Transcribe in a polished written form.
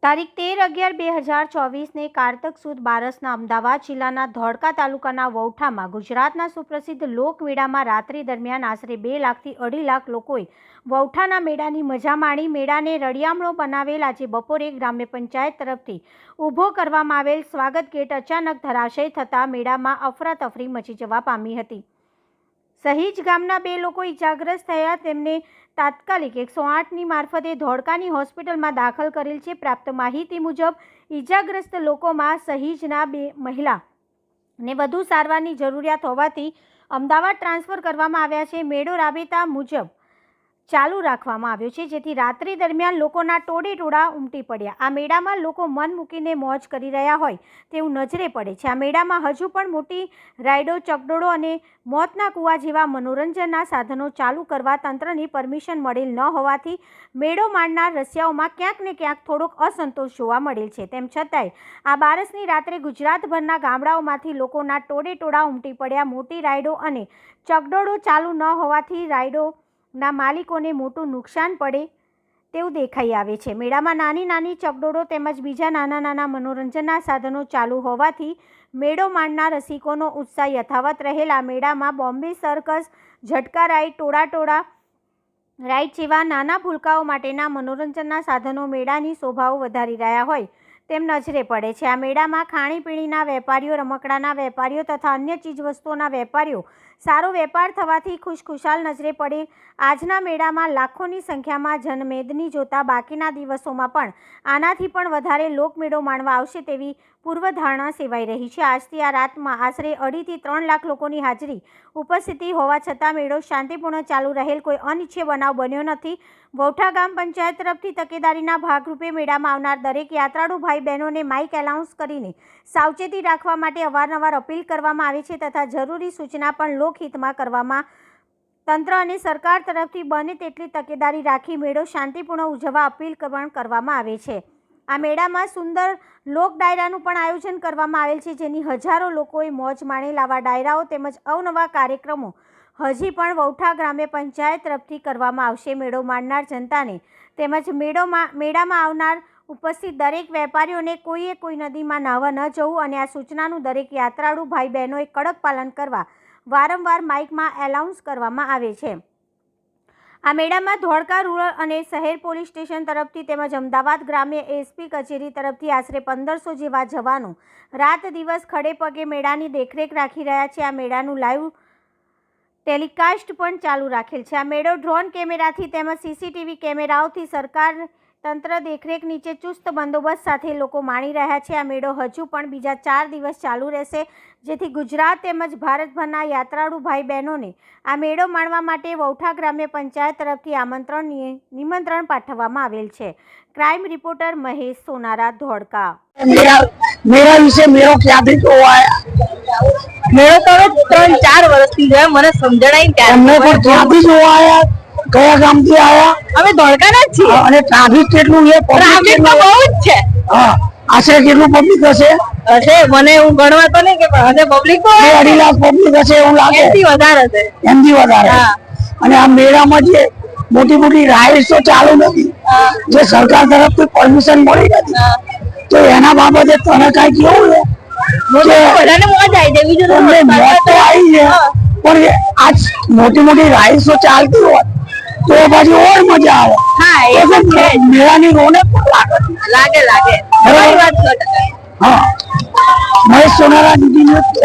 તારીખ 13/11/2024 ને કારતક સુદ બારસના અમદાવાદ જિલ્લાના ધોળકા તાલુકાના વૌઠામાં ગુજરાતના સુપ્રસિદ્ધ લોકમેળામાં રાત્રિ દરમિયાન આશરે 2 લાખથી 2.5 લાખ લોકોએ વૌઠાના મેળાની મજા માણી. મેળાને રળિયામણો બનાવેલ આજે બપોરે ગ્રામ્ય પંચાયત તરફથી ઊભો કરવામાં આવેલ સ્વાગત ગેટ અચાનક ધરાશય થતાં મેળામાં અફરાતફરી મચી જવા પામી હતી. સહીજ ગામના 2 લોકો ઇજાગ્રસ્ત થયા. તેમને તાત્કાલિક 108ની મારફતે ધોળકાની હોસ્પિટલમાં દાખલ કરેલ છે. પ્રાપ્ત માહિતી મુજબ ઇજાગ્રસ્ત લોકોમાં સહીજના 2 મહિલા ને વધુ સારવારની જરૂરિયાત હોવાથી અમદાવાદ ટ્રાન્સફર કરવામાં આવ્યા છે. મેળો રાબેતા મુજબ ચાલુ રાખવામાં આવ્યો છે, જેથી રાત્રિ દરમિયાન લોકોના ટોળે ટોળા ઉમટી પડ્યા. આ મેળામાં લોકો મન મૂકીને મોજ કરી રહ્યા હોય તેવું નજરે પડે છે. આ મેળામાં હજુ પણ મોટી રાઇડો, ચકડોળો અને મોતના કૂવા જેવા મનોરંજનના સાધનો ચાલુ કરવા તંત્રની પરમિશન મળેલ ન હોવાથી મેળો માણનાર રસિયાઓમાં ક્યાંક ને ક્યાંક થોડોક અસંતોષ જોવા મળેલ છે. તેમ છતાંય આ બારસની રાત્રે ગુજરાતભરના ગામડાઓમાંથી લોકોના ટોળે ટોળા ઉમટી પડ્યા. મોટી રાઇડો અને ચકડોળો ચાલુ ન હોવાથી રાઇડોના માલિકોને મોટું નુકસાન પડે તેવું દેખાઈ આવે છે. મેળામાં નાની નાની ચકડોળો તેમજ બીજા નાના નાના મનોરંજનના સાધનો ચાલુ હોવાથી મેળો માણનાર રસિકોનો ઉત્સાહ યથાવત રહેલ. આ મેળામાં બોમ્બે સર્કસ, ઝટકા રાઈડ, ટોળા રાઈડ જેવા નાના ભૂલકાઓ માટેના મનોરંજનના સાધનો મેળાની શોભાઓ વધારી રહ્યા હોય તેમ નજરે પડે છે. આ મેળામાં ખાણીપીણીના વેપારીઓ, રમકડાના વેપારીઓ તથા અન્ય ચીજવસ્તુઓના વેપારીઓ સારો વેપાર થવાથી ખુશખુશાલ નજરે પડે. આજના મેળામાં લાખોની સંખ્યામાં જનમેદની જોતા બાકીના દિવસોમાં પણ આનાથી પણ વધારે લોકમેળો માણવા આવશે તેવી પૂર્વધારણા સેવાઈ રહી છે. આજથી આ રાતમાં આશરે 2.5 થી 3 લાખ લોકોની હાજરી ઉપસ્થિતિ હોવા છતાં મેળો શાંતિપૂર્ણ ચાલુ રહેલ. કોઈ અનિચ્છનીય બનાવ બન્યો નથી. વૌઠા ગામ પંચાયત તરફથી તકેદારીના ભાગરૂપે મેળામાં આવનાર દરેક યાત્રાળુ ભાઈ બહેનોને માઇક એલાઉન્સ કરીને સાવચેતી રાખવા માટે અવારનવાર અપીલ કરવામાં આવે છે તથા જરૂરી સૂચના પણ લોકહિતમાં કરવામાં તંત્ર અને સરકાર તરફથી બને તેટલી તકેદારી રાખી મેળો શાંતિપૂર્ણ ઉજવવા અપીલ પણ કરવામાં આવે છે. આ મેળામાં સુંદર લોક ડાયરાનું પણ આયોજન કરવામાં આવેલ છે, જેની હજારો લોકોએ મોજ માણેલ. આવા ડાયરાઓ તેમજ અવનવા કાર્યક્રમો હજી પણ વૌઠા ગ્રામ્ય પંચાયત તરફથી કરવામાં આવશે. મેળો માણનાર જનતાને તેમજ મેળામાં આવનાર ઉપસ્થિત દરેક વેપારીઓને કોઈ નદીમાં નાહવા ન જવું અને આ સૂચનાનું દરેક યાત્રાળુ ભાઈ બહેનોએ કડક પાલન કરવા વારંવાર માઇકમાં એલાઉન્સ કરવામાં આવે છે. આ મેળામાં ધોળકા રૂરલ અને શહેર પોલીસ સ્ટેશન તરફથી તેમજ અમદાવાદ ગ્રામ્ય એસપી કચેરી તરફથી આશરે 1500 જેવા જવાનો રાત દિવસ ખડે પગે મેળાની દેખરેખ રાખી રહ્યા છે. આ મેળાનું લાઈવ ટેલિકાસ્ટ પણ ચાલુ રાખેલ છે. આ મેળો ડ્રોન કેમેરાથી તેમજ સીસીટીવી કેમેરાઓથી સરકાર તંત્ર દેખરેખ નીચે ચુસ્ત બંદોબસ્ત સાથે લોકો માણી રહ્યા છે. આ મેળો હજુ પણ બીજા 4 દિવસ ચાલુ રહેશે, જેથી ગુજરાત તેમજ ભારતભરના યાત્રાળુ ભાઈ બહેનોને આ મેળો માણવા માટે વૌઠા ગ્રામ્ય પંચાયત તરફથી નિમંત્રણ પાઠવવામાં આવેલ છે. Crime reporter Mahesh Sonara, Dholka. मेरा विषय मेरा क्याથી જોવા આયા મેળો તો 3-4 વર્ષથી છે. મને સમજણાઈ ત્યારે અમને પણ ક્યાથી જોવા આયા, કયા ગામથી આયા? અમે ધોળકાના જ છીએ. અને ટ્રાફિક કેટલું છે? ટ્રાફિક તો બહુ જ છે. હા, આશરે કેટલું પબ્લિક હશે? મને હું ગણવા તો નહીં કે હશે પબ્લિક તો 2.5 લાખ પબ્લિક હશે એવું લાગે. એમથી વધારે હશે. એમથી વધારે. અને આ મેળામાં જે મોટી રાઇડ્સ તો ચાલુ નથી, જે સરકાર તરફથી પરમિશન મળી નથી, તો એના બાબતે તને કઈ કેવું છે? બધાને મોજ આવી જાય બીજું તમને મોજ તો આવી છે, પણ આજ મોટી રાઇડ્સ તો ચાલતી હોય તો પાછી ઓર મજા આવે. હા, એ તો છે. મેળાની રોનક પણ લાગે. હા, મહેશ સોનારા, ડીડી ન્યૂઝ.